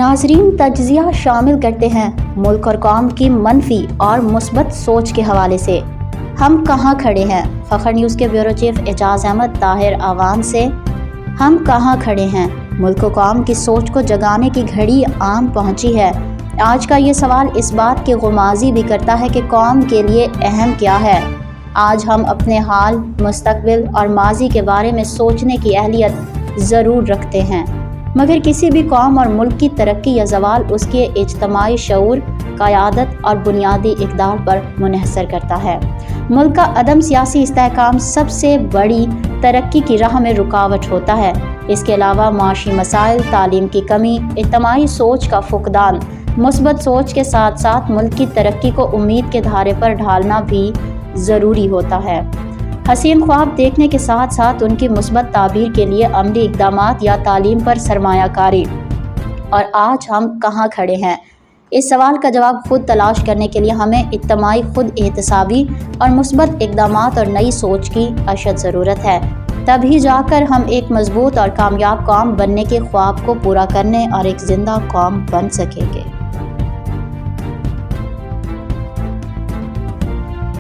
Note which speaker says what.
Speaker 1: ناظرین، تجزیہ شامل کرتے ہیں ملک اور قوم کی منفی اور مثبت سوچ کے حوالے سے ہم کہاں کھڑے ہیں۔ فخر نیوز کے بیورو چیف اعجاز احمد طاہر عوان سے ہم کہاں کھڑے ہیں، ملک و قوم کی سوچ کو جگانے کی گھڑی عام پہنچی ہے۔ آج کا یہ سوال اس بات کی غمازی بھی کرتا ہے کہ قوم کے لیے اہم کیا ہے۔ آج ہم اپنے حال، مستقبل اور ماضی کے بارے میں سوچنے کی اہلیت ضرور رکھتے ہیں، مگر کسی بھی قوم اور ملک کی ترقی یا زوال اس کے اجتماعی شعور، قیادت اور بنیادی اقدار پر منحصر کرتا ہے۔ ملک کا عدم سیاسی استحکام سب سے بڑی ترقی کی راہ میں رکاوٹ ہوتا ہے۔ اس کے علاوہ معاشی مسائل، تعلیم کی کمی، اجتماعی سوچ کا فقدان، مثبت سوچ کے ساتھ ساتھ ملک کی ترقی کو امید کے دھارے پر ڈھالنا بھی ضروری ہوتا ہے۔ حسین خواب دیکھنے کے ساتھ ساتھ ان کی مثبت تعبیر کے لیے عملی اقدامات یا تعلیم پر سرمایہ کاری۔ اور آج ہم کہاں کھڑے ہیں؟ اس سوال کا جواب خود تلاش کرنے کے لیے ہمیں اجتماعی خود احتسابی اور مثبت اقدامات اور نئی سوچ کی اشد ضرورت ہے۔ تبھی جا کر ہم ایک مضبوط اور کامیاب قوم بننے کے خواب کو پورا کرنے اور ایک زندہ قوم بن سکیں گے۔